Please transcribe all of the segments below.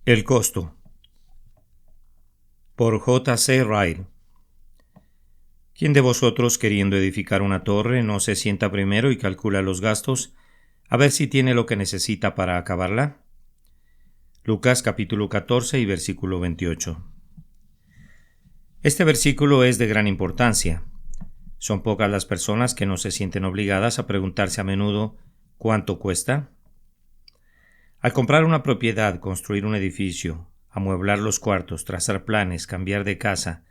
El costo. Por J. C. Ryle. ¿Quién de vosotros, queriendo edificar una torre, no se sienta primero y calcula los gastos, a ver si tiene lo que necesita para acabarla? Lucas capítulo 14 y versículo 28. Este versículo es de gran importancia. Son pocas las personas que no se sienten obligadas a preguntarse a menudo ¿cuánto cuesta? Al comprar una propiedad, construir un edificio, amueblar los cuartos, trazar planes, cambiar de casa,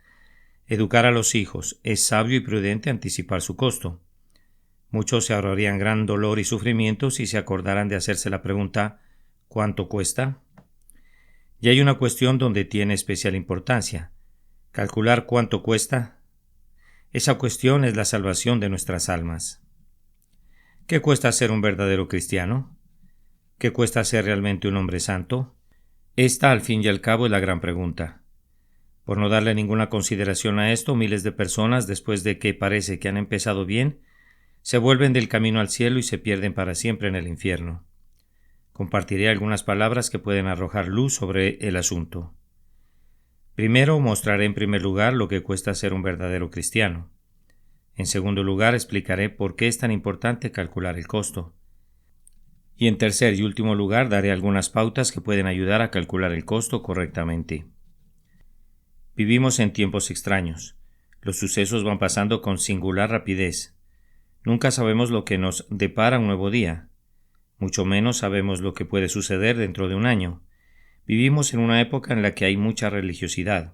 educar a los hijos, es sabio y prudente anticipar su costo. Muchos se ahorrarían gran dolor y sufrimiento si se acordaran de hacerse la pregunta ¿cuánto cuesta? Y hay una cuestión donde tiene especial importancia. Calcular cuánto cuesta. Esa cuestión es la salvación de nuestras almas. ¿Qué cuesta ser un verdadero cristiano? ¿Qué cuesta ser realmente un hombre santo? Esta, al fin y al cabo, es la gran pregunta. Por no darle ninguna consideración a esto, miles de personas, después de que parece que han empezado bien, se vuelven del camino al cielo y se pierden para siempre en el infierno. Compartiré algunas palabras que pueden arrojar luz sobre el asunto. Primero, mostraré en primer lugar lo que cuesta ser un verdadero cristiano. En segundo lugar, explicaré por qué es tan importante calcular el costo. Y en tercer y último lugar, daré algunas pautas que pueden ayudar a calcular el costo correctamente. Vivimos en tiempos extraños. Los sucesos van pasando con singular rapidez. Nunca sabemos lo que nos depara un nuevo día. Mucho menos sabemos lo que puede suceder dentro de un año. Vivimos en una época en la que hay mucha religiosidad.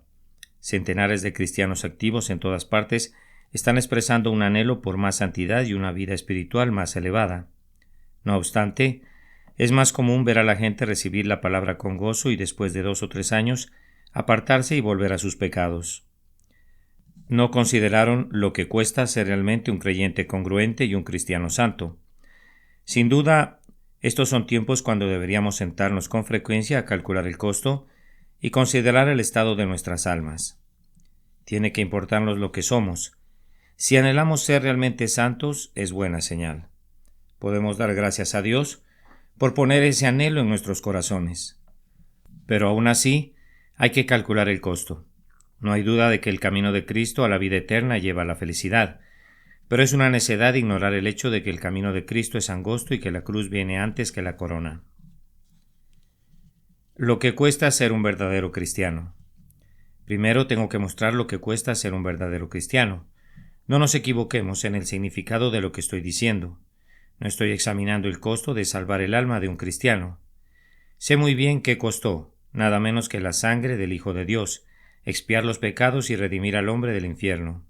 Centenares de cristianos activos en todas partes están expresando un anhelo por más santidad y una vida espiritual más elevada. No obstante, es más común ver a la gente recibir la palabra con gozo y después de 2 o 3 años apartarse y volver a sus pecados. No consideraron lo que cuesta ser realmente un creyente congruente y un cristiano santo. Sin duda, estos son tiempos cuando deberíamos sentarnos con frecuencia a calcular el costo y considerar el estado de nuestras almas. Tiene que importarnos lo que somos. Si anhelamos ser realmente santos, es buena señal. Podemos dar gracias a Dios por poner ese anhelo en nuestros corazones. Pero aún así, hay que calcular el costo. No hay duda de que el camino de Cristo a la vida eterna lleva a la felicidad, pero es una necedad ignorar el hecho de que el camino de Cristo es angosto y que la cruz viene antes que la corona. Lo que cuesta ser un verdadero cristiano. Primero tengo que mostrar lo que cuesta ser un verdadero cristiano. No nos equivoquemos en el significado de lo que estoy diciendo. No estoy examinando el costo de salvar el alma de un cristiano. Sé muy bien qué costó, nada menos que la sangre del Hijo de Dios, expiar los pecados y redimir al hombre del infierno.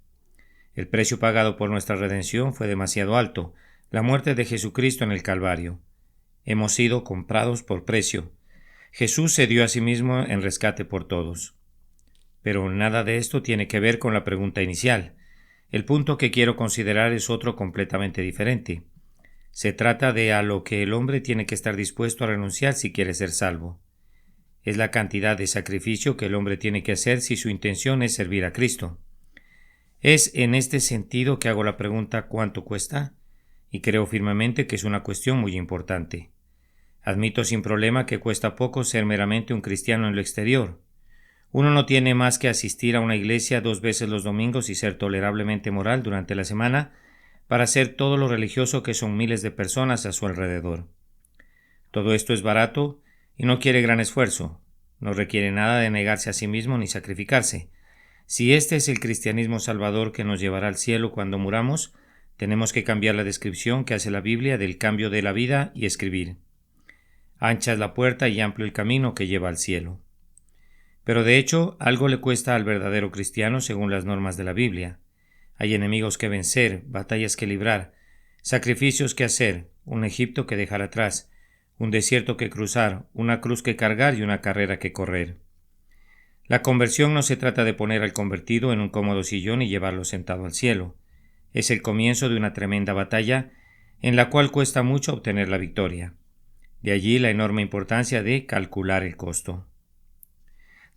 El precio pagado por nuestra redención fue demasiado alto, la muerte de Jesucristo en el Calvario. Hemos sido comprados por precio. Jesús se dio a sí mismo en rescate por todos. Pero nada de esto tiene que ver con la pregunta inicial. El punto que quiero considerar es otro completamente diferente. Se trata de a lo que el hombre tiene que estar dispuesto a renunciar si quiere ser salvo. Es la cantidad de sacrificio que el hombre tiene que hacer si su intención es servir a Cristo. Es en este sentido que hago la pregunta ¿cuánto cuesta? Y creo firmemente que es una cuestión muy importante. Admito sin problema que cuesta poco ser meramente un cristiano en lo exterior. Uno no tiene más que asistir a una iglesia 2 veces los domingos y ser tolerablemente moral durante la semana para hacer todo lo religioso que son miles de personas a su alrededor. Todo esto es barato y no quiere gran esfuerzo. No requiere nada de negarse a sí mismo ni sacrificarse. Si este es el cristianismo salvador que nos llevará al cielo cuando muramos, tenemos que cambiar la descripción que hace la Biblia del cambio de la vida y escribir: ancha es la puerta y amplio el camino que lleva al cielo. Pero de hecho, algo le cuesta al verdadero cristiano según las normas de la Biblia. Hay enemigos que vencer, batallas que librar, sacrificios que hacer, un Egipto que dejar atrás, un desierto que cruzar, una cruz que cargar y una carrera que correr. La conversión no se trata de poner al convertido en un cómodo sillón y llevarlo sentado al cielo. Es el comienzo de una tremenda batalla en la cual cuesta mucho obtener la victoria. De allí la enorme importancia de calcular el costo.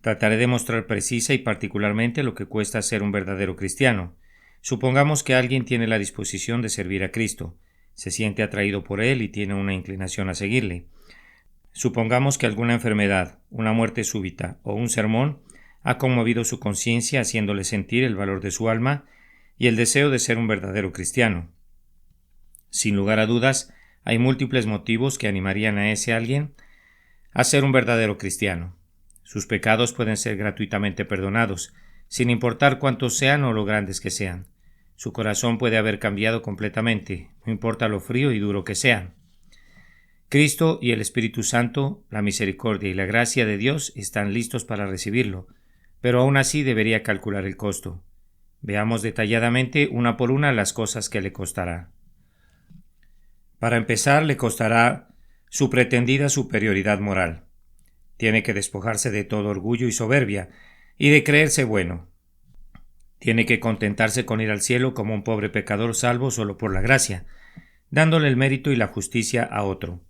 Trataré de mostrar precisa y particularmente lo que cuesta ser un verdadero cristiano. Supongamos que alguien tiene la disposición de servir a Cristo, se siente atraído por Él y tiene una inclinación a seguirle. Supongamos que alguna enfermedad, una muerte súbita o un sermón ha conmovido su conciencia, haciéndole sentir el valor de su alma y el deseo de ser un verdadero cristiano. Sin lugar a dudas, hay múltiples motivos que animarían a ese alguien a ser un verdadero cristiano. Sus pecados pueden ser gratuitamente perdonados, sin importar cuántos sean o lo grandes que sean. Su corazón puede haber cambiado completamente, no importa lo frío y duro que sean. Cristo y el Espíritu Santo, la misericordia y la gracia de Dios están listos para recibirlo, pero aún así debería calcular el costo. Veamos detalladamente una por una las cosas que le costará. Para empezar, le costará su pretendida superioridad moral. Tiene que despojarse de todo orgullo y soberbia, y de creerse bueno. Tiene que contentarse con ir al cielo como un pobre pecador salvo solo por la gracia, dándole el mérito y la justicia a otro.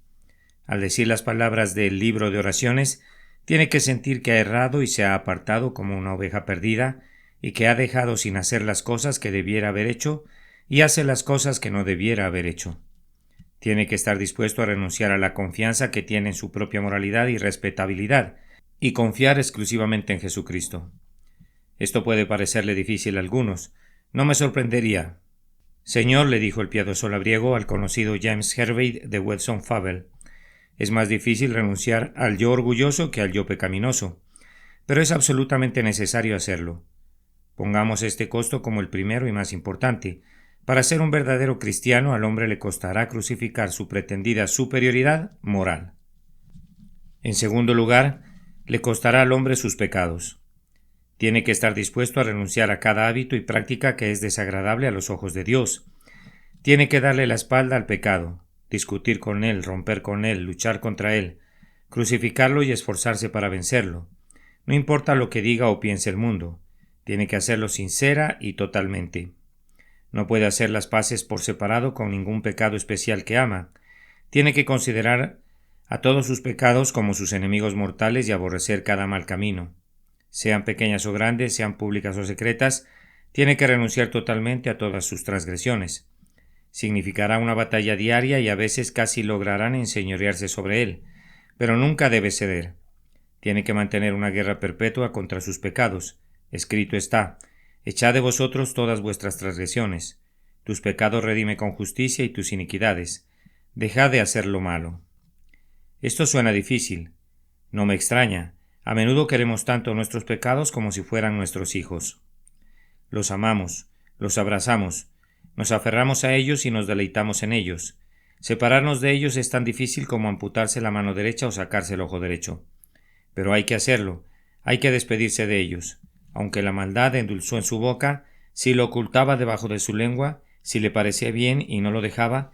Al decir las palabras del libro de oraciones, tiene que sentir que ha errado y se ha apartado como una oveja perdida, y que ha dejado sin hacer las cosas que debiera haber hecho, y hace las cosas que no debiera haber hecho. Tiene que estar dispuesto a renunciar a la confianza que tiene en su propia moralidad y respetabilidad, y confiar exclusivamente en Jesucristo. Esto puede parecerle difícil a algunos. No me sorprendería. Señor, le dijo el piadoso labriego al conocido James Hervey de Weston Fable, es más difícil renunciar al yo orgulloso que al yo pecaminoso, pero es absolutamente necesario hacerlo. Pongamos este costo como el primero y más importante. Para ser un verdadero cristiano, al hombre le costará crucificar su pretendida superioridad moral. En segundo lugar, le costará al hombre sus pecados. Tiene que estar dispuesto a renunciar a cada hábito y práctica que es desagradable a los ojos de Dios. Tiene que darle la espalda al pecado, discutir con él, romper con él, luchar contra él, crucificarlo y esforzarse para vencerlo. No importa lo que diga o piense el mundo, tiene que hacerlo sincera y totalmente. No puede hacer las paces por separado con ningún pecado especial que ama. Tiene que considerar a todos sus pecados como sus enemigos mortales y aborrecer cada mal camino. Sean pequeñas o grandes, sean públicas o secretas, tiene que renunciar totalmente a todas sus transgresiones. Significará una batalla diaria y a veces casi lograrán enseñorearse sobre él, pero nunca debe ceder. Tiene que mantener una guerra perpetua contra sus pecados. Escrito está: echad de vosotros todas vuestras transgresiones. Tus pecados redime con justicia y tus iniquidades. Dejad de hacer lo malo. Esto suena difícil. No me extraña. A menudo queremos tanto nuestros pecados como si fueran nuestros hijos. Los amamos, los abrazamos, nos aferramos a ellos y nos deleitamos en ellos. Separarnos de ellos es tan difícil como amputarse la mano derecha o sacarse el ojo derecho. Pero hay que hacerlo, hay que despedirse de ellos. Aunque la maldad endulzó en su boca, si lo ocultaba debajo de su lengua, si le parecía bien y no lo dejaba,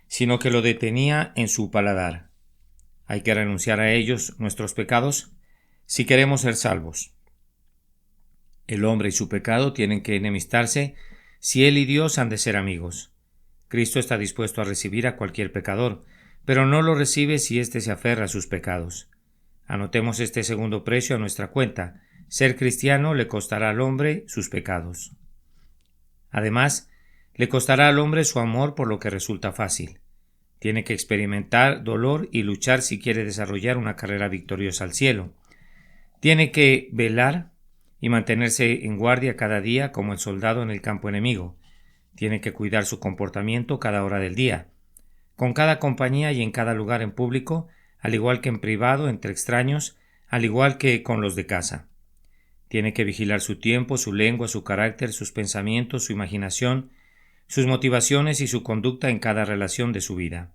sino que lo detenía en su paladar. Hay que renunciar a ellos, nuestros pecados, si queremos ser salvos. El hombre y su pecado tienen que enemistarse si él y Dios han de ser amigos. Cristo está dispuesto a recibir a cualquier pecador, pero no lo recibe si éste se aferra a sus pecados. Anotemos este segundo precio a nuestra cuenta. Ser cristiano le costará al hombre sus pecados. Además, le costará al hombre su amor por lo que resulta fácil. Tiene que experimentar dolor y luchar si quiere desarrollar una carrera victoriosa al cielo. Tiene que velar y mantenerse en guardia cada día como el soldado en el campo enemigo. Tiene que cuidar su comportamiento cada hora del día, con cada compañía y en cada lugar en público, al igual que en privado entre extraños, al igual que con los de casa. Tiene que vigilar su tiempo, su lengua, su carácter, sus pensamientos, su imaginación, sus motivaciones y su conducta en cada relación de su vida.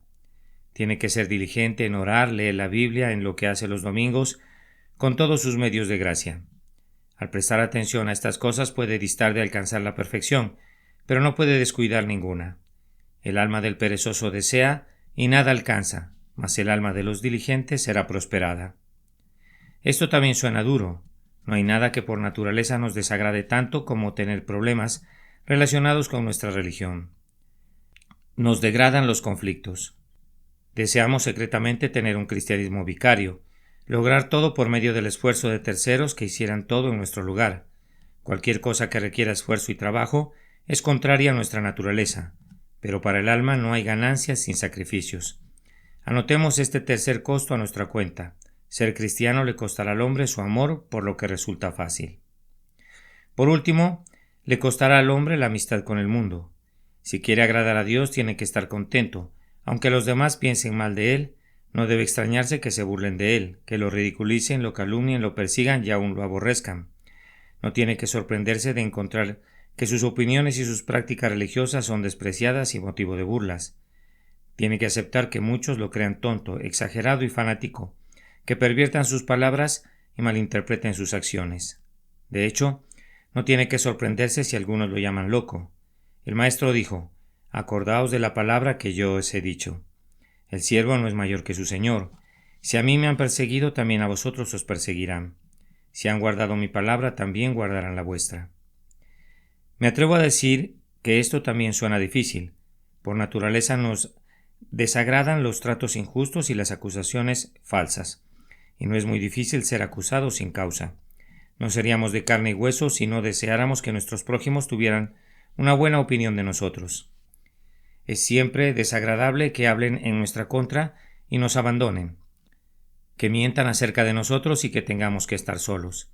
Tiene que ser diligente en orar, leer la Biblia, en lo que hace los domingos, con todos sus medios de gracia. Al prestar atención a estas cosas puede distar de alcanzar la perfección, pero no puede descuidar ninguna. El alma del perezoso desea y nada alcanza, mas el alma de los diligentes será prosperada. Esto también suena duro. No hay nada que por naturaleza nos desagrade tanto como tener problemas relacionados con nuestra religión. Nos degradan los conflictos. Deseamos secretamente tener un cristianismo vicario, lograr todo por medio del esfuerzo de terceros que hicieran todo en nuestro lugar. Cualquier cosa que requiera esfuerzo y trabajo es contraria a nuestra naturaleza, pero para el alma no hay ganancias sin sacrificios. Anotemos este tercer costo a nuestra cuenta. Ser cristiano le costará al hombre su amor, por lo que resulta fácil. Por último, le costará al hombre la amistad con el mundo. Si quiere agradar a Dios, tiene que estar contento. Aunque los demás piensen mal de él, no debe extrañarse que se burlen de él, que lo ridiculicen, lo calumnien, lo persigan y aún lo aborrezcan. No tiene que sorprenderse de encontrar que sus opiniones y sus prácticas religiosas son despreciadas y motivo de burlas. Tiene que aceptar que muchos lo crean tonto, exagerado y fanático, que perviertan sus palabras y malinterpreten sus acciones. De hecho, no tiene que sorprenderse si algunos lo llaman loco. El maestro dijo: «Acordaos de la palabra que yo os he dicho. El siervo no es mayor que su señor. Si a mí me han perseguido, también a vosotros os perseguirán. Si han guardado mi palabra, también guardarán la vuestra». Me atrevo a decir que esto también suena difícil. Por naturaleza nos desagradan los tratos injustos y las acusaciones falsas, y no es muy difícil ser acusados sin causa. No seríamos de carne y hueso si no deseáramos que nuestros prójimos tuvieran una buena opinión de nosotros. Es siempre desagradable que hablen en nuestra contra y nos abandonen, que mientan acerca de nosotros y que tengamos que estar solos.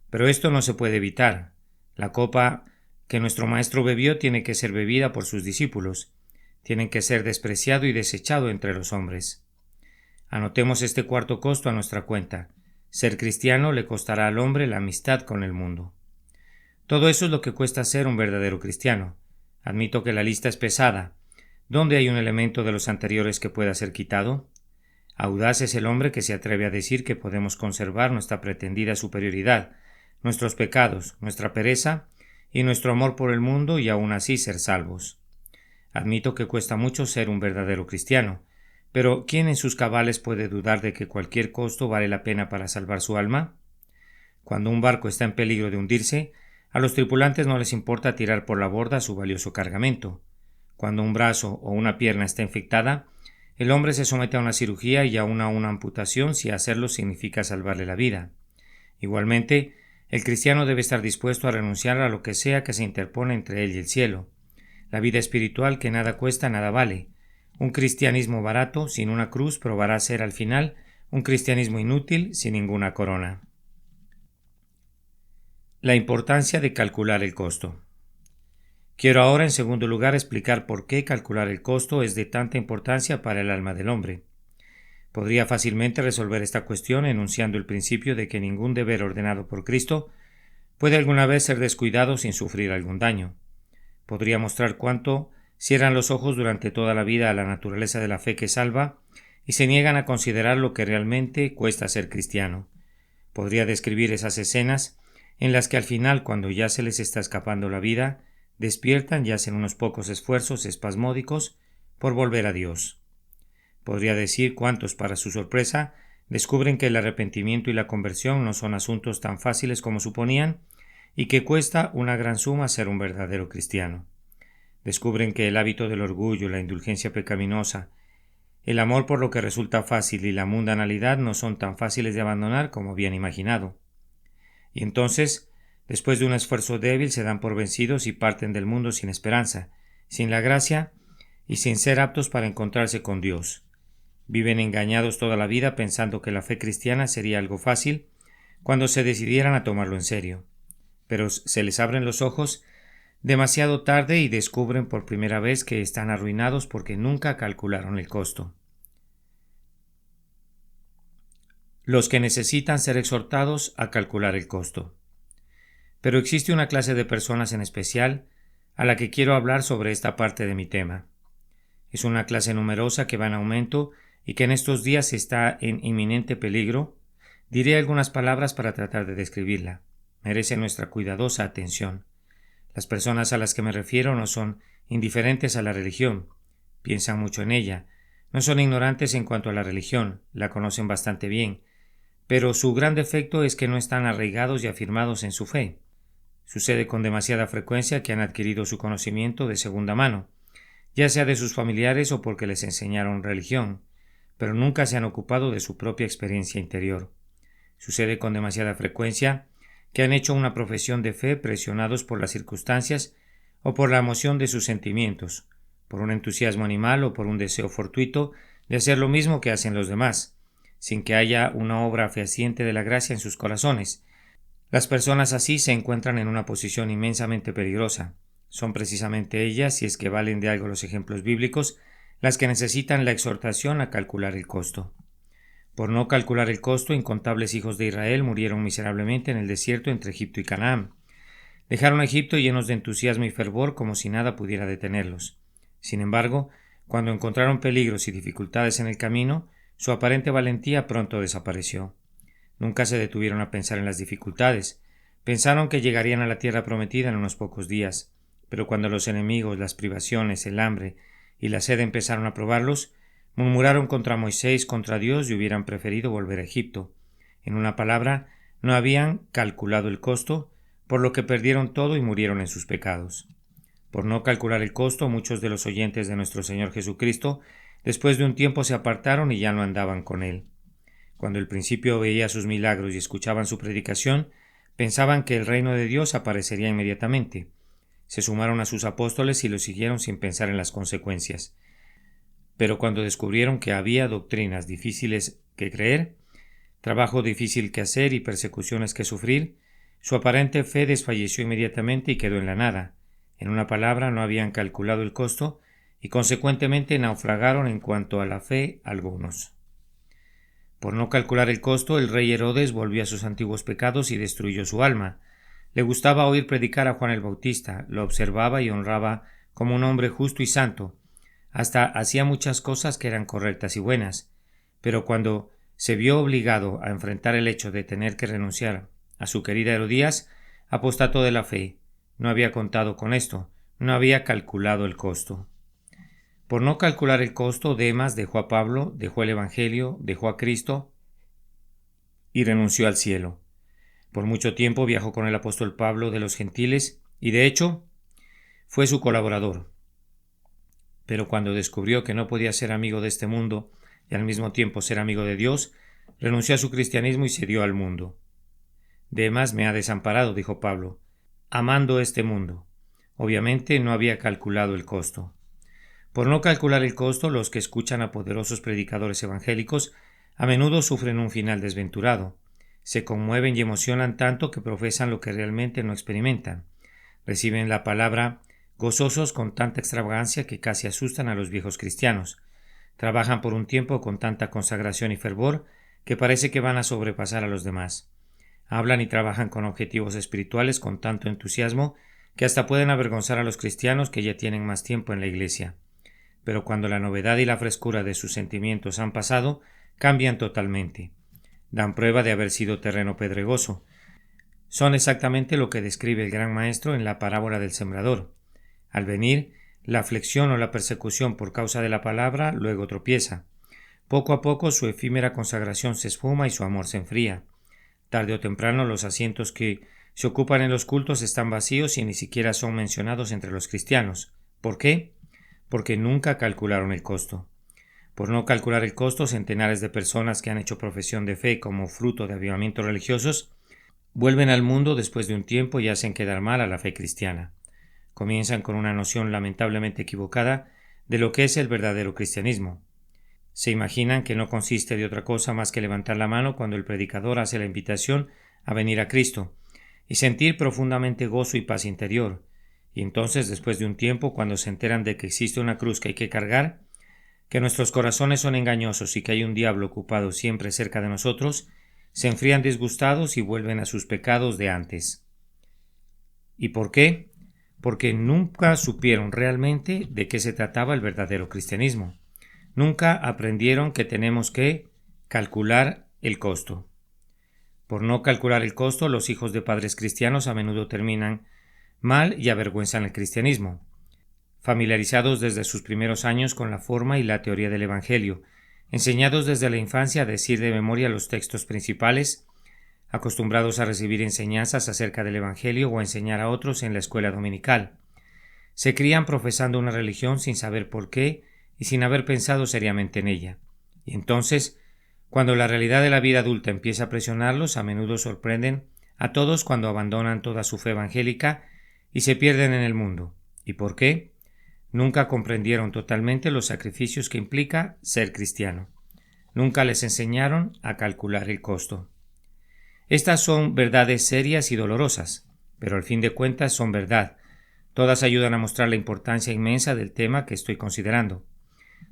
Pero esto no se puede evitar. La copa que nuestro maestro bebió tiene que ser bebida por sus discípulos. Tienen que ser despreciado y desechado entre los hombres. Anotemos este cuarto costo a nuestra cuenta. Ser cristiano le costará al hombre la amistad con el mundo. Todo eso es lo que cuesta ser un verdadero cristiano. Admito que la lista es pesada. ¿Dónde hay un elemento de los anteriores que pueda ser quitado? Audaz es el hombre que se atreve a decir que podemos conservar nuestra pretendida superioridad, nuestros pecados, nuestra pereza y nuestro amor por el mundo y aún así ser salvos. Admito que cuesta mucho ser un verdadero cristiano, pero ¿quién en sus cabales puede dudar de que cualquier costo vale la pena para salvar su alma? Cuando un barco está en peligro de hundirse, a los tripulantes no les importa tirar por la borda su valioso cargamento. Cuando un brazo o una pierna está infectada, el hombre se somete a una cirugía y aún a una amputación si hacerlo significa salvarle la vida. Igualmente, el cristiano debe estar dispuesto a renunciar a lo que sea que se interpone entre él y el cielo. La vida espiritual que nada cuesta, nada vale. Un cristianismo barato, sin una cruz, probará ser al final un cristianismo inútil, sin ninguna corona. La importancia de calcular el costo. Quiero ahora, en segundo lugar, explicar por qué calcular el costo es de tanta importancia para el alma del hombre. Podría fácilmente resolver esta cuestión enunciando el principio de que ningún deber ordenado por Cristo puede alguna vez ser descuidado sin sufrir algún daño. Podría mostrar cuánto cierran los ojos durante toda la vida a la naturaleza de la fe que salva y se niegan a considerar lo que realmente cuesta ser cristiano. Podría describir esas escenas en las que al final, cuando ya se les está escapando la vida, despiertan y hacen unos pocos esfuerzos espasmódicos por volver a Dios. Podría decir cuántos, para su sorpresa, descubren que el arrepentimiento y la conversión no son asuntos tan fáciles como suponían y que cuesta una gran suma ser un verdadero cristiano. Descubren que el hábito del orgullo, la indulgencia pecaminosa, el amor por lo que resulta fácil y la mundanalidad no son tan fáciles de abandonar como habían imaginado. Y entonces, después de un esfuerzo débil, se dan por vencidos y parten del mundo sin esperanza, sin la gracia y sin ser aptos para encontrarse con Dios. Viven engañados toda la vida pensando que la fe cristiana sería algo fácil cuando se decidieran a tomarlo en serio. Pero se les abren los ojos demasiado tarde y descubren por primera vez que están arruinados porque nunca calcularon el costo. Los que necesitan ser exhortados a calcular el costo. Pero existe una clase de personas en especial a la que quiero hablar sobre esta parte de mi tema. Es una clase numerosa que va en aumento y que en estos días está en inminente peligro. Diré algunas palabras para tratar de describirla. Merece nuestra cuidadosa atención. Las personas a las que me refiero no son indiferentes a la religión, piensan mucho en ella, no son ignorantes en cuanto a la religión, la conocen bastante bien, pero su gran defecto es que no están arraigados y afirmados en su fe. Sucede con demasiada frecuencia que han adquirido su conocimiento de segunda mano, ya sea de sus familiares o porque les enseñaron religión, pero nunca se han ocupado de su propia experiencia interior. Sucede con demasiada frecuencia que han hecho una profesión de fe presionados por las circunstancias o por la emoción de sus sentimientos, por un entusiasmo animal o por un deseo fortuito de hacer lo mismo que hacen los demás, sin que haya una obra fehaciente de la gracia en sus corazones. Las personas así se encuentran en una posición inmensamente peligrosa. Son precisamente ellas, si es que valen de algo los ejemplos bíblicos, las que necesitan la exhortación a calcular el costo. Por no calcular el costo, incontables hijos de Israel murieron miserablemente en el desierto entre Egipto y Canaán. Dejaron Egipto llenos de entusiasmo y fervor como si nada pudiera detenerlos. Sin embargo, cuando encontraron peligros y dificultades en el camino, su aparente valentía pronto desapareció. Nunca se detuvieron a pensar en las dificultades. Pensaron que llegarían a la tierra prometida en unos pocos días, pero cuando los enemigos, las privaciones, el hambre y la sed empezaron a probarlos, murmuraron contra Moisés, contra Dios y hubieran preferido volver a Egipto. En una palabra, no habían calculado el costo, por lo que perdieron todo y murieron en sus pecados. Por no calcular el costo, muchos de los oyentes de nuestro Señor Jesucristo, después de un tiempo se apartaron y ya no andaban con Él. Cuando al principio veía sus milagros y escuchaban su predicación, pensaban que el reino de Dios aparecería inmediatamente. Se sumaron a sus apóstoles y los siguieron sin pensar en las consecuencias. Pero cuando descubrieron que había doctrinas difíciles que creer, trabajo difícil que hacer y persecuciones que sufrir, su aparente fe desfalleció inmediatamente y quedó en la nada. En una palabra, no habían calculado el costo y consecuentemente naufragaron en cuanto a la fe algunos. Por no calcular el costo, el rey Herodes volvió a sus antiguos pecados y destruyó su alma. Le gustaba oír predicar a Juan el Bautista, lo observaba y honraba como un hombre justo y santo. Hasta hacía muchas cosas que eran correctas y buenas, pero cuando se vio obligado a enfrentar el hecho de tener que renunciar a su querida Herodías, apostató de la fe. No había contado con esto, no había calculado el costo. Por no calcular el costo, Demas dejó a Pablo, dejó el Evangelio, dejó a Cristo y renunció al cielo. Por mucho tiempo viajó con el apóstol Pablo de los gentiles y, de hecho, fue su colaborador. Pero cuando descubrió que no podía ser amigo de este mundo y al mismo tiempo ser amigo de Dios, renunció a su cristianismo y se dio al mundo. Demas me ha desamparado, dijo Pablo, amando este mundo. Obviamente no había calculado el costo. Por no calcular el costo, los que escuchan a poderosos predicadores evangélicos a menudo sufren un final desventurado. Se conmueven y emocionan tanto que profesan lo que realmente no experimentan. Reciben la palabra gozosos con tanta extravagancia que casi asustan a los viejos cristianos. Trabajan por un tiempo con tanta consagración y fervor que parece que van a sobrepasar a los demás. Hablan y trabajan con objetivos espirituales con tanto entusiasmo que hasta pueden avergonzar a los cristianos que ya tienen más tiempo en la Iglesia. Pero cuando la novedad y la frescura de sus sentimientos han pasado, cambian totalmente. Dan prueba de haber sido terreno pedregoso. Son exactamente lo que describe el gran maestro en la parábola del sembrador. Al venir la aflicción o la persecución por causa de la palabra, luego tropieza. Poco a poco su efímera consagración se esfuma y su amor se enfría. Tarde o temprano los asientos que se ocupan en los cultos están vacíos y ni siquiera son mencionados entre los cristianos. ¿Por qué? Porque nunca calcularon el costo. Por no calcular el costo, centenares de personas que han hecho profesión de fe como fruto de avivamientos religiosos vuelven al mundo después de un tiempo y hacen quedar mal a la fe cristiana. Comienzan con una noción lamentablemente equivocada de lo que es el verdadero cristianismo. Se imaginan que no consiste de otra cosa más que levantar la mano cuando el predicador hace la invitación a venir a Cristo y sentir profundamente gozo y paz interior. Y entonces, después de un tiempo, cuando se enteran de que existe una cruz que hay que cargar, que nuestros corazones son engañosos y que hay un diablo ocupado siempre cerca de nosotros, se enfrían disgustados y vuelven a sus pecados de antes. ¿Y por qué? Porque nunca supieron realmente de qué se trataba el verdadero cristianismo. Nunca aprendieron que tenemos que calcular el costo. Por no calcular el costo, los hijos de padres cristianos a menudo terminan mal y avergüenzan el cristianismo. Familiarizados desde sus primeros años con la forma y la teoría del Evangelio, enseñados desde la infancia a decir de memoria los textos principales, acostumbrados a recibir enseñanzas acerca del Evangelio o a enseñar a otros en la escuela dominical. Se crían profesando una religión sin saber por qué y sin haber pensado seriamente en ella. Y entonces, cuando la realidad de la vida adulta empieza a presionarlos, a menudo sorprenden a todos cuando abandonan toda su fe evangélica y se pierden en el mundo. ¿Y por qué? Nunca comprendieron totalmente los sacrificios que implica ser cristiano. Nunca les enseñaron a calcular el costo. Estas son verdades serias y dolorosas, pero al fin de cuentas son verdad. Todas ayudan a mostrar la importancia inmensa del tema que estoy considerando.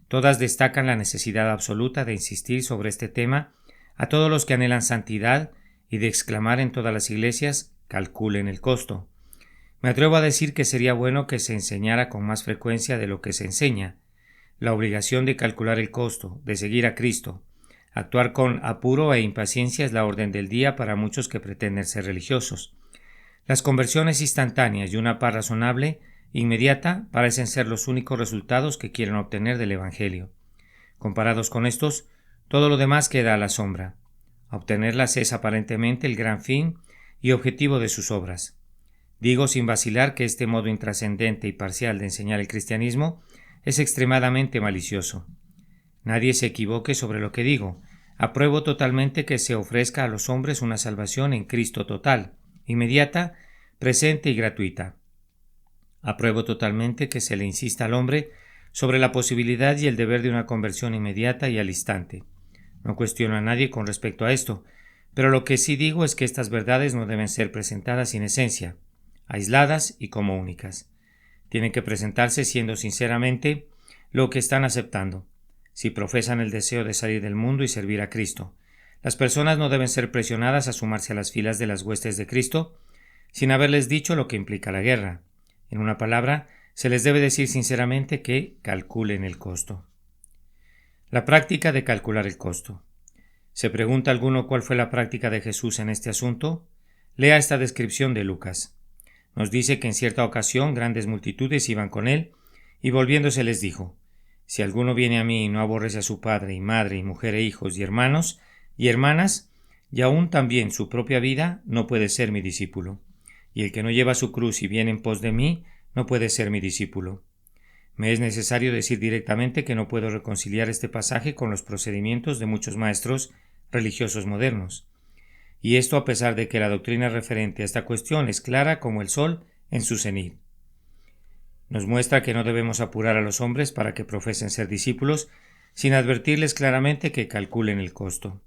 Todas destacan la necesidad absoluta de insistir sobre este tema a todos los que anhelan santidad y de exclamar en todas las iglesias: calculen el costo. Me atrevo a decir que sería bueno que se enseñara con más frecuencia de lo que se enseña. La obligación de calcular el costo, de seguir a Cristo. Actuar con apuro e impaciencia es la orden del día para muchos que pretenden ser religiosos. Las conversiones instantáneas y una paz razonable, inmediata, parecen ser los únicos resultados que quieren obtener del Evangelio. Comparados con estos, todo lo demás queda a la sombra. Obtenerlas es aparentemente el gran fin y objetivo de sus obras. Digo sin vacilar que este modo intrascendente y parcial de enseñar el cristianismo es extremadamente malicioso. Nadie se equivoque sobre lo que digo. Apruebo totalmente que se ofrezca a los hombres una salvación en Cristo total, inmediata, presente y gratuita. Apruebo totalmente que se le insista al hombre sobre la posibilidad y el deber de una conversión inmediata y al instante. No cuestiono a nadie con respecto a esto, pero lo que sí digo es que estas verdades no deben ser presentadas sin esencia, aisladas y como únicas. Tienen que presentarse siendo sinceramente lo que están aceptando. Si profesan el deseo de salir del mundo y servir a Cristo, las personas no deben ser presionadas a sumarse a las filas de las huestes de Cristo sin haberles dicho lo que implica la guerra. En una palabra, se les debe decir sinceramente que calculen el costo. La práctica de calcular el costo. ¿Se pregunta alguno cuál fue la práctica de Jesús en este asunto? Lea esta descripción de Lucas. Nos dice que en cierta ocasión grandes multitudes iban con él, y volviéndose les dijo: si alguno viene a mí y no aborrece a su padre y madre y mujer e hijos y hermanos y hermanas, y aún también su propia vida, no puede ser mi discípulo. Y el que no lleva su cruz y viene en pos de mí, no puede ser mi discípulo. Me es necesario decir directamente que no puedo reconciliar este pasaje con los procedimientos de muchos maestros religiosos modernos. Y esto a pesar de que la doctrina referente a esta cuestión es clara como el sol en su cenit. Nos muestra que no debemos apurar a los hombres para que profesen ser discípulos, sin advertirles claramente que calculen el costo.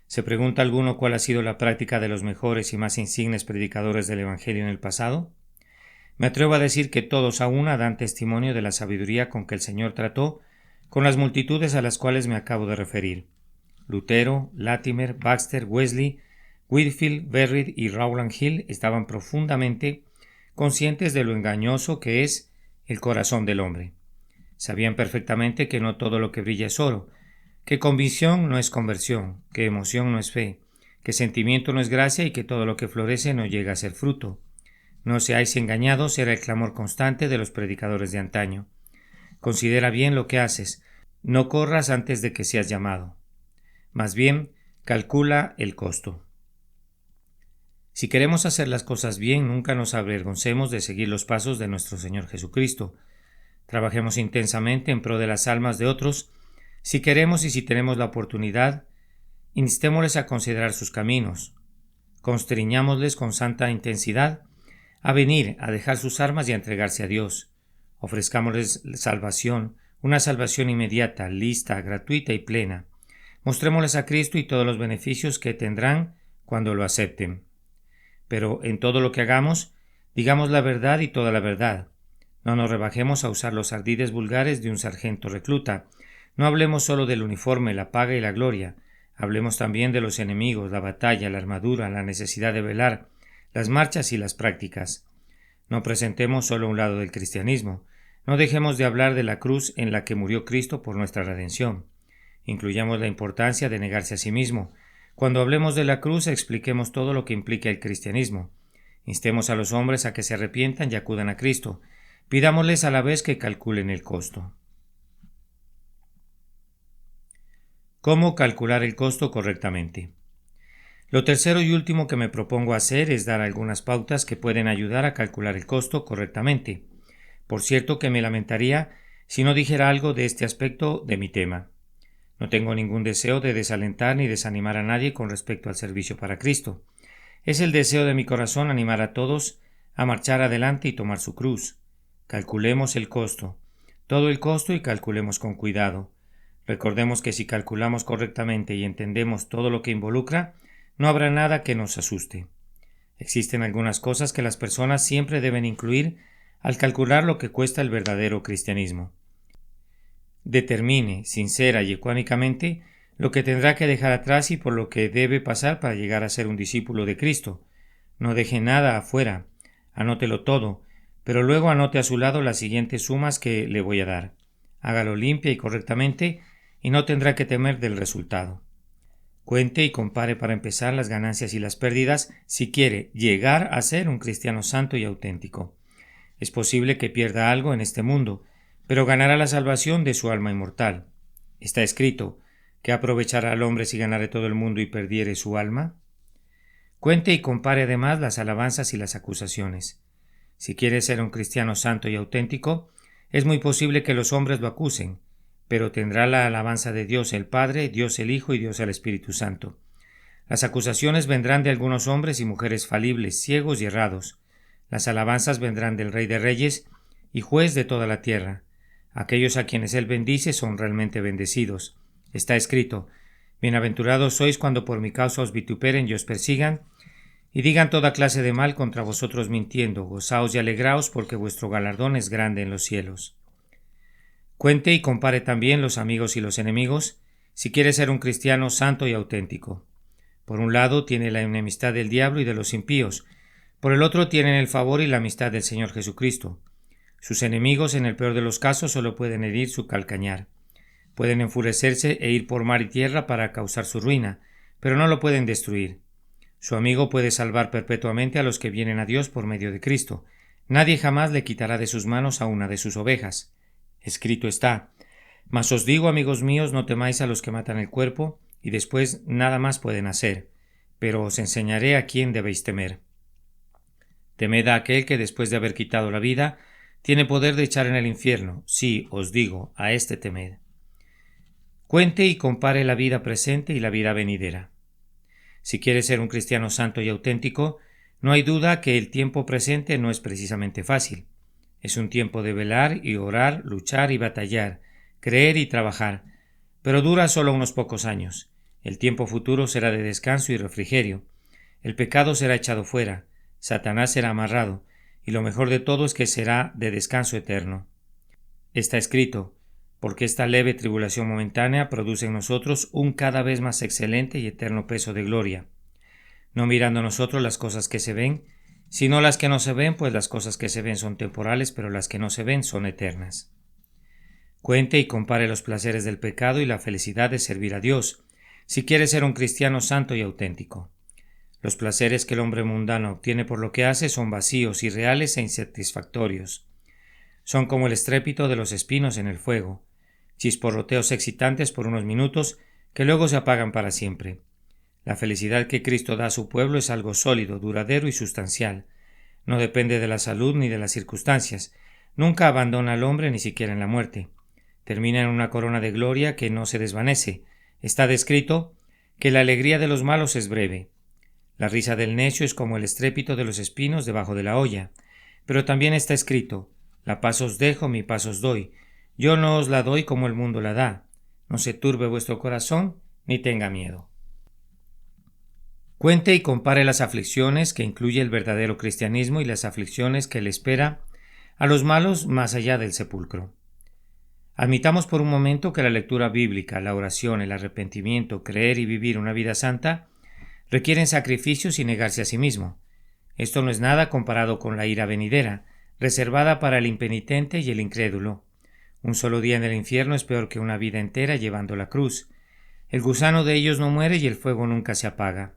¿Se pregunta alguno cuál ha sido la práctica de los mejores y más insignes predicadores del Evangelio en el pasado? Me atrevo a decir que todos a una dan testimonio de la sabiduría con que el Señor trató con las multitudes a las cuales me acabo de referir. Lutero, Latimer, Baxter, Wesley, Whitefield, Berry y Rowland Hill estaban profundamente conscientes de lo engañoso que es el corazón del hombre. Sabían perfectamente que no todo lo que brilla es oro, que convicción no es conversión, que emoción no es fe, que sentimiento no es gracia y que todo lo que florece no llega a ser fruto. No seáis engañados era el clamor constante de los predicadores de antaño. Considera bien lo que haces, no corras antes de que seas llamado. Más bien, calcula el costo. Si queremos hacer las cosas bien, nunca nos avergoncemos de seguir los pasos de nuestro Señor Jesucristo. Trabajemos intensamente en pro de las almas de otros. Si queremos y si tenemos la oportunidad, instémosles a considerar sus caminos. Constriñámosles con santa intensidad a venir, a dejar sus armas y a entregarse a Dios. Ofrezcámosles salvación, una salvación inmediata, lista, gratuita y plena. Mostrémosles a Cristo y todos los beneficios que tendrán cuando lo acepten. Pero en todo lo que hagamos, digamos la verdad y toda la verdad. No nos rebajemos a usar los ardides vulgares de un sargento recluta. No hablemos solo del uniforme, la paga y la gloria. Hablemos también de los enemigos, la batalla, la armadura, la necesidad de velar, las marchas y las prácticas. No presentemos solo un lado del cristianismo. No dejemos de hablar de la cruz en la que murió Cristo por nuestra redención. Incluyamos la importancia de negarse a sí mismo. Cuando hablemos de la cruz, expliquemos todo lo que implica el cristianismo. Instemos a los hombres a que se arrepientan y acudan a Cristo. Pidámosles a la vez que calculen el costo. ¿Cómo calcular el costo correctamente? Lo tercero y último que me propongo hacer es dar algunas pautas que pueden ayudar a calcular el costo correctamente. Por cierto que me lamentaría si no dijera algo de este aspecto de mi tema. No tengo ningún deseo de desalentar ni desanimar a nadie con respecto al servicio para Cristo. Es el deseo de mi corazón animar a todos a marchar adelante y tomar su cruz. Calculemos el costo, todo el costo, y calculemos con cuidado. Recordemos que si calculamos correctamente y entendemos todo lo que involucra, no habrá nada que nos asuste. Existen algunas cosas que las personas siempre deben incluir al calcular lo que cuesta el verdadero cristianismo. Determine, sincera y ecuánimamente, lo que tendrá que dejar atrás y por lo que debe pasar para llegar a ser un discípulo de Cristo. No deje nada afuera, anótelo todo, pero luego anote a su lado las siguientes sumas que le voy a dar. Hágalo limpia y correctamente y no tendrá que temer del resultado. Cuente y compare para empezar las ganancias y las pérdidas si quiere llegar a ser un cristiano santo y auténtico. Es posible que pierda algo en este mundo, pero ganará la salvación de su alma inmortal. Está escrito: ¿qué aprovechará al hombre si ganare todo el mundo y perdiere su alma? Cuente y compare además las alabanzas y las acusaciones. Si quiere ser un cristiano santo y auténtico, es muy posible que los hombres lo acusen, pero tendrá la alabanza de Dios el Padre, Dios el Hijo y Dios el Espíritu Santo. Las acusaciones vendrán de algunos hombres y mujeres falibles, ciegos y errados. Las alabanzas vendrán del Rey de Reyes y Juez de toda la tierra. Aquellos a quienes Él bendice son realmente bendecidos. Está escrito: Bienaventurados sois cuando por mi causa os vituperen y os persigan, y digan toda clase de mal contra vosotros mintiendo. Gozaos y alegraos, porque vuestro galardón es grande en los cielos. Cuente y compare también los amigos y los enemigos, si quiere ser un cristiano santo y auténtico. Por un lado tiene la enemistad del diablo y de los impíos, por el otro tienen el favor y la amistad del Señor Jesucristo. Sus enemigos, en el peor de los casos, solo pueden herir su calcañar. Pueden enfurecerse e ir por mar y tierra para causar su ruina, pero no lo pueden destruir. Su amigo puede salvar perpetuamente a los que vienen a Dios por medio de Cristo. Nadie jamás le quitará de sus manos a una de sus ovejas. Escrito está: Mas os digo, amigos míos, no temáis a los que matan el cuerpo, y después nada más pueden hacer, pero os enseñaré a quién debéis temer. Temed a aquel que, después de haber quitado la vida, tiene poder de echar en el infierno. Sí, os digo, a éste temed. Cuente y compare la vida presente y la vida venidera. Si quiere ser un cristiano santo y auténtico, no hay duda que el tiempo presente no es precisamente fácil. Es un tiempo de velar y orar, luchar y batallar, creer y trabajar, pero dura solo unos pocos años. El tiempo futuro será de descanso y refrigerio. El pecado será echado fuera, Satanás será amarrado, y lo mejor de todo es que será de descanso eterno. Está escrito: porque esta leve tribulación momentánea produce en nosotros un cada vez más excelente y eterno peso de gloria, no mirando nosotros las cosas que se ven, sino las que no se ven, pues las cosas que se ven son temporales, pero las que no se ven son eternas. Cuente y compare los placeres del pecado y la felicidad de servir a Dios, si quiere ser un cristiano santo y auténtico. Los placeres que el hombre mundano obtiene por lo que hace son vacíos, irreales e insatisfactorios. Son como el estrépito de los espinos en el fuego, chisporroteos excitantes por unos minutos que luego se apagan para siempre. La felicidad que Cristo da a su pueblo es algo sólido, duradero y sustancial. No depende de la salud ni de las circunstancias. Nunca abandona al hombre, ni siquiera en la muerte. Termina en una corona de gloria que no se desvanece. Está descrito que la alegría de los malos es breve. La risa del necio es como el estrépito de los espinos debajo de la olla. Pero también está escrito: la paz os dejo, mi paz os doy. Yo no os la doy como el mundo la da. No se turbe vuestro corazón, ni tenga miedo. Cuente y compare las aflicciones que incluye el verdadero cristianismo y las aflicciones que le espera a los malos más allá del sepulcro. Admitamos por un momento que la lectura bíblica, la oración, el arrepentimiento, creer y vivir una vida santa requieren sacrificios y negarse a sí mismo. Esto no es nada comparado con la ira venidera, reservada para el impenitente y el incrédulo. Un solo día en el infierno es peor que una vida entera llevando la cruz. El gusano de ellos no muere y el fuego nunca se apaga.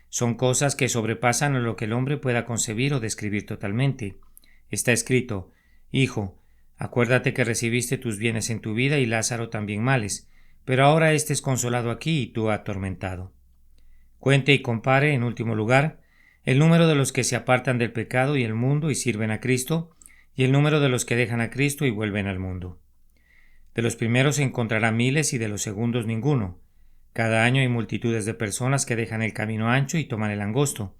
Son cosas que sobrepasan a lo que el hombre pueda concebir o describir totalmente. Está escrito: Hijo, acuérdate que recibiste tus bienes en tu vida y Lázaro también males, pero ahora éste es consolado aquí y tú atormentado. Cuente y compare, en último lugar, el número de los que se apartan del pecado y el mundo y sirven a Cristo, y el número de los que dejan a Cristo y vuelven al mundo. De los primeros se encontrará miles y de los segundos ninguno. Cada año hay multitudes de personas que dejan el camino ancho y toman el angosto.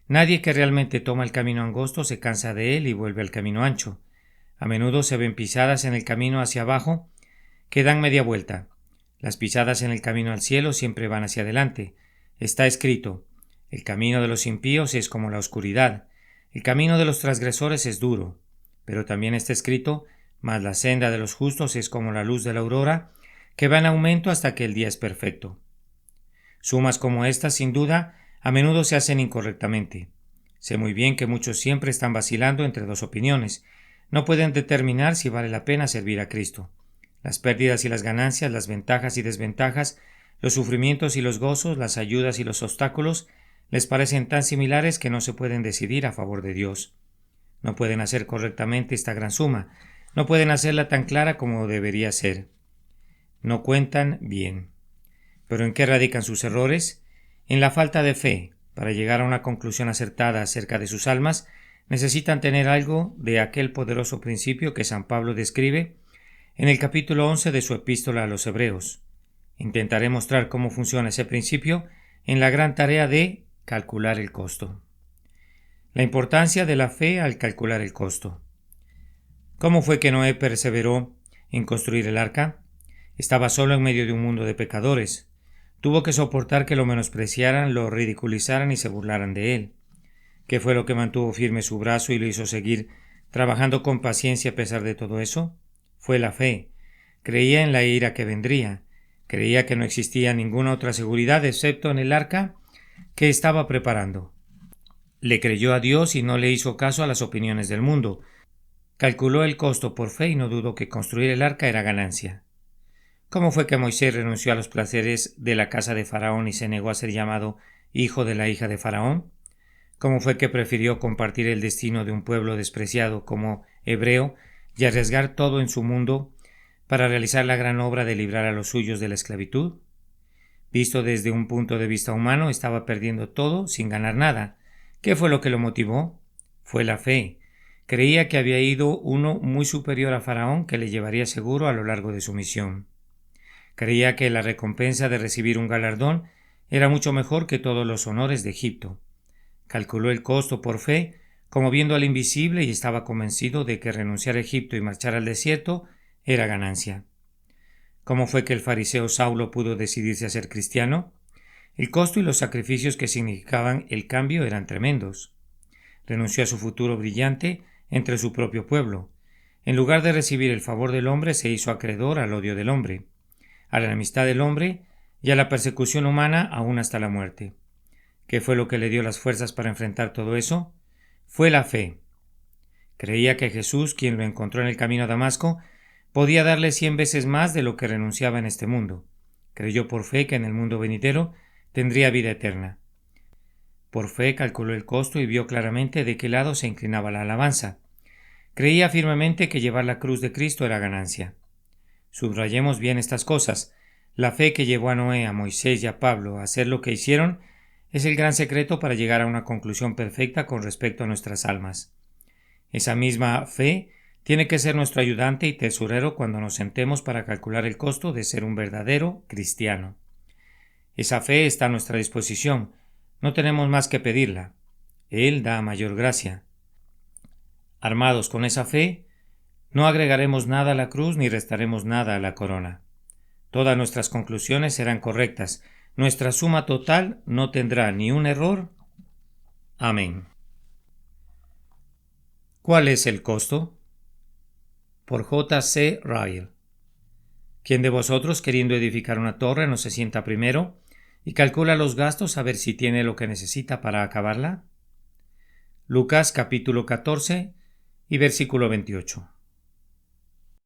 Nadie que realmente toma el camino angosto se cansa de él y vuelve al camino ancho. A menudo se ven pisadas en el camino hacia abajo que dan media vuelta. Las pisadas en el camino al cielo siempre van hacia adelante. Está escrito: el camino de los impíos es como la oscuridad, el camino de los transgresores es duro. Pero también está escrito: mas la senda de los justos es como la luz de la aurora, que va en aumento hasta que el día es perfecto. Sumas como estas, sin duda, a menudo se hacen incorrectamente. Sé muy bien que muchos siempre están vacilando entre dos opiniones. No pueden determinar si vale la pena servir a Cristo. Las pérdidas y las ganancias, las ventajas y desventajas, los sufrimientos y los gozos, las ayudas y los obstáculos, les parecen tan similares que no se pueden decidir a favor de Dios. No pueden hacer correctamente esta gran suma. No pueden hacerla tan clara como debería ser. No cuentan bien. ¿Pero en qué radican sus errores? En la falta de fe. Para llegar a una conclusión acertada acerca de sus almas, necesitan tener algo de aquel poderoso principio que San Pablo describe en el capítulo 11 de su epístola a los Hebreos. Intentaré mostrar cómo funciona ese principio en la gran tarea de calcular el costo. La importancia de la fe al calcular el costo. ¿Cómo fue que Noé perseveró en construir el arca? Estaba solo en medio de un mundo de pecadores. Tuvo que soportar que lo menospreciaran, lo ridiculizaran y se burlaran de él. ¿Qué fue lo que mantuvo firme su brazo y lo hizo seguir trabajando con paciencia a pesar de todo eso? Fue la fe. Creía en la ira que vendría. Creía que no existía ninguna otra seguridad excepto en el arca que estaba preparando. Le creyó a Dios y no le hizo caso a las opiniones del mundo. Calculó el costo por fe y no dudó que construir el arca era ganancia. ¿Cómo fue que Moisés renunció a los placeres de la casa de Faraón y se negó a ser llamado hijo de la hija de Faraón? ¿Cómo fue que prefirió compartir el destino de un pueblo despreciado como hebreo y arriesgar todo en su mundo para realizar la gran obra de librar a los suyos de la esclavitud? Visto desde un punto de vista humano, estaba perdiendo todo sin ganar nada. ¿Qué fue lo que lo motivó? Fue la fe. Creía que había ido uno muy superior a Faraón que le llevaría seguro a lo largo de su misión. Creía que la recompensa de recibir un galardón era mucho mejor que todos los honores de Egipto. Calculó el costo por fe, como viendo al invisible, y estaba convencido de que renunciar a Egipto y marchar al desierto era ganancia. ¿Cómo fue que el fariseo Saulo pudo decidirse a ser cristiano? El costo y los sacrificios que significaban el cambio eran tremendos. Renunció a su futuro brillante entre su propio pueblo. En lugar de recibir el favor del hombre, se hizo acreedor al odio del hombre, a la enemistad del hombre y a la persecución humana aún hasta la muerte. ¿Qué fue lo que le dio las fuerzas para enfrentar todo eso? Fue la fe. Creía que Jesús, quien lo encontró en el camino a Damasco, podía darle 100 veces más de lo que renunciaba en este mundo. Creyó por fe que en el mundo venidero tendría vida eterna. Por fe calculó el costo y vio claramente de qué lado se inclinaba la alabanza. Creía firmemente que llevar la cruz de Cristo era ganancia. Subrayemos bien estas cosas. La fe que llevó a Noé, a Moisés y a Pablo a hacer lo que hicieron es el gran secreto para llegar a una conclusión perfecta con respecto a nuestras almas. Esa misma fe tiene que ser nuestro ayudante y tesorero cuando nos sentemos para calcular el costo de ser un verdadero cristiano. Esa fe está a nuestra disposición. No tenemos más que pedirla. Él da mayor gracia. Armados con esa fe, no agregaremos nada a la cruz ni restaremos nada a la corona. Todas nuestras conclusiones serán correctas. Nuestra suma total no tendrá ni un error. Amén. ¿Cuál es el costo? Por J. C. Ryle. ¿Quién de vosotros, queriendo edificar una torre, no se sienta primero y calcula los gastos a ver si tiene lo que necesita para acabarla? Lucas capítulo 14 y versículo 28.